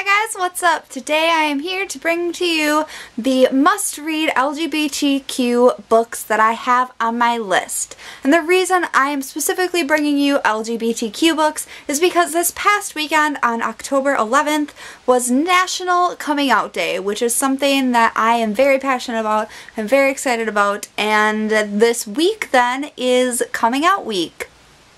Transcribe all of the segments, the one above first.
Hi guys, what's up? Today I am here to bring to you the must-read LGBTQ books that I have on my list. And the reason I am specifically bringing you LGBTQ books is because this past weekend on October 11th was National Coming Out Day, which is something that I am very passionate about, I'm very excited about, and this week then is Coming Out Week.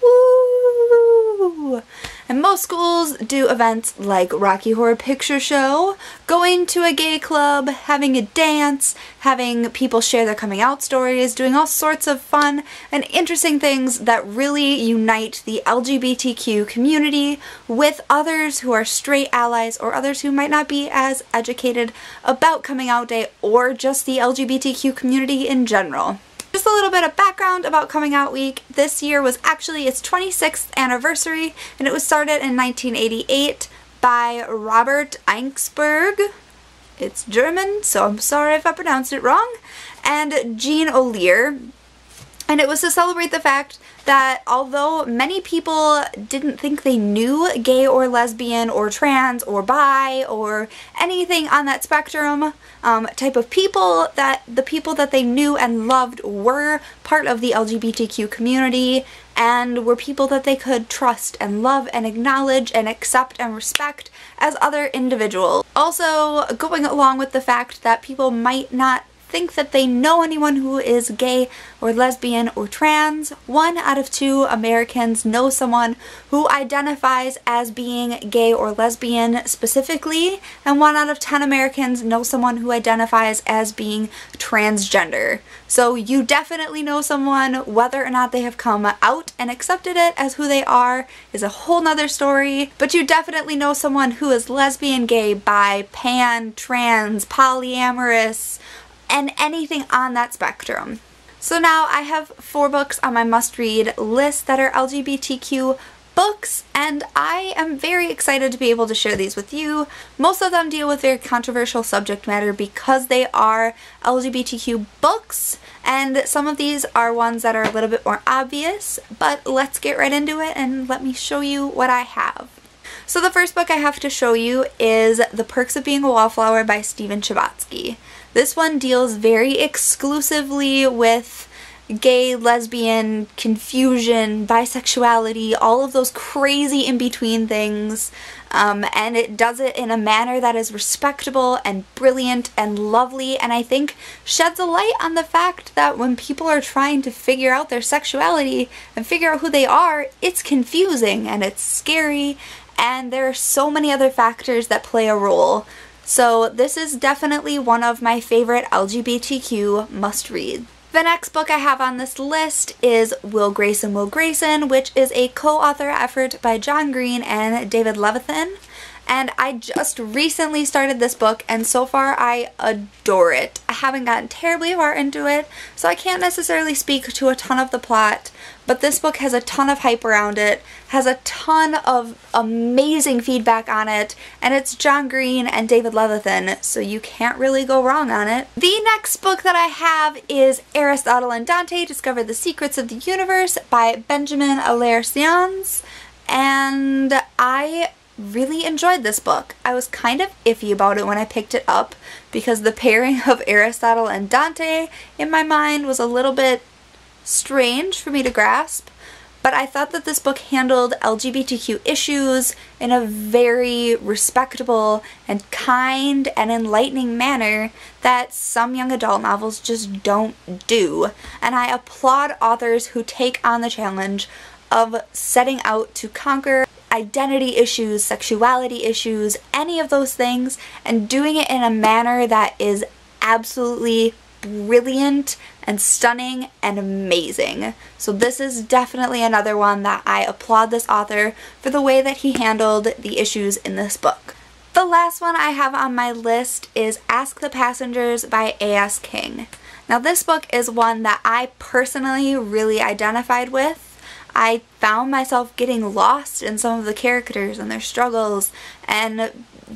Woo! And most schools do events like Rocky Horror Picture Show, going to a gay club, having a dance, having people share their coming out stories, doing all sorts of fun and interesting things that really unite the LGBTQ community with others who are straight allies or others who might not be as educated about coming out day or just the LGBTQ community in general. Just a little bit of background about Coming Out Week. This year was actually its 26th anniversary, and it was started in 1988 by Robert Einsberg. It's German, so I'm sorry if I pronounced it wrong, and Jean O'Lear. And it was to celebrate the fact that although many people didn't think they knew gay or lesbian or trans or bi or anything on that spectrum type of people, that the people that they knew and loved were part of the LGBTQ community and were people that they could trust and love and acknowledge and accept and respect as other individuals. Also, going along with the fact that people might not think that they know anyone who is gay or lesbian or trans. 1 out of 2 Americans know someone who identifies as being gay or lesbian specifically, and 1 out of 10 Americans know someone who identifies as being transgender. So you definitely know someone. Whether or not they have come out and accepted it as who they are is a whole nother story, but you definitely know someone who is lesbian, gay, bi, pan, trans, polyamorous, and anything on that spectrum. So now I have 4 books on my must-read list that are LGBTQ books, and I am very excited to be able to share these with you. Most of them deal with very controversial subject matter because they are LGBTQ books, and some of these are ones that are a little bit more obvious, but let's get right into it and let me show you what I have. So the first book I have to show you is The Perks of Being a Wallflower by Stephen Chbosky. This one deals very exclusively with gay, lesbian, confusion, bisexuality, all of those crazy in-between things, and it does it in a manner that is respectable and brilliant and lovely, and I think sheds a light on the fact that when people are trying to figure out their sexuality and figure out who they are, it's confusing and it's scary, and there are so many other factors that play a role. So this is definitely one of my favorite LGBTQ must-reads. The next book I have on this list is Will Grayson, Will Grayson, which is a co-author effort by John Green and David Levithan. And I just recently started this book, and so far I adore it. I haven't gotten terribly far into it, so I can't necessarily speak to a ton of the plot, but this book has a ton of hype around it, has a ton of amazing feedback on it, and it's John Green and David Levithan, so you can't really go wrong on it. The next book that I have is Aristotle and Dante Discover the Secrets of the Universe by Benjamin Allaire-Seans, and I really enjoyed this book. I was kind of iffy about it when I picked it up because the pairing of Aristotle and Dante in my mind was a little bit strange for me to grasp, but I thought that this book handled LGBTQ issues in a very respectable and kind and enlightening manner that some young adult novels just don't do. And I applaud authors who take on the challenge of setting out to conquer identity issues, sexuality issues, any of those things, and doing it in a manner that is absolutely brilliant and stunning and amazing. So this is definitely another one that I applaud this author for the way that he handled the issues in this book. The last one I have on my list is Ask the Passengers by A.S. King. Now this book is one that I personally really identified with. I found myself getting lost in some of the characters and their struggles, and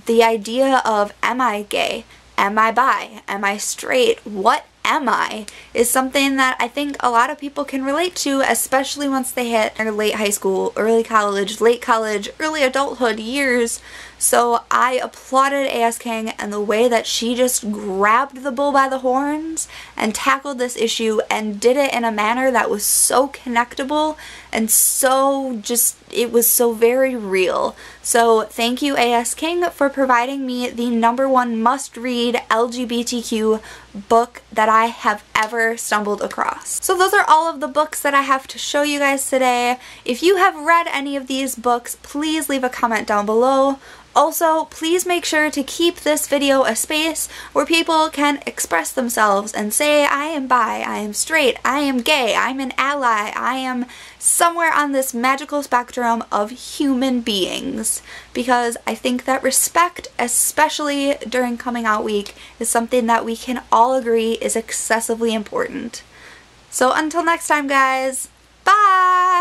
the idea of, am I gay? Am I bi? Am I straight? What am I? Is something that I think a lot of people can relate to, especially once they hit their late high school, early college, late college, early adulthood years. So I applauded AS King and the way that she just grabbed the bull by the horns and tackled this issue and did it in a manner that was so connectable and so just, it was so very real. So thank you AS King for providing me the #1 must-read LGBTQ book that I have ever stumbled across. So those are all of the books that I have to show you guys today. If you have read any of these books, please leave a comment down below. Also, please make sure to keep this video a space where people can express themselves and say, I am bi, I am straight, I am gay, I'm an ally, I am somewhere on this magical spectrum of human beings. Because I think that respect, especially during coming out week, is something that we can all agree is excessively important. So until next time, guys, bye!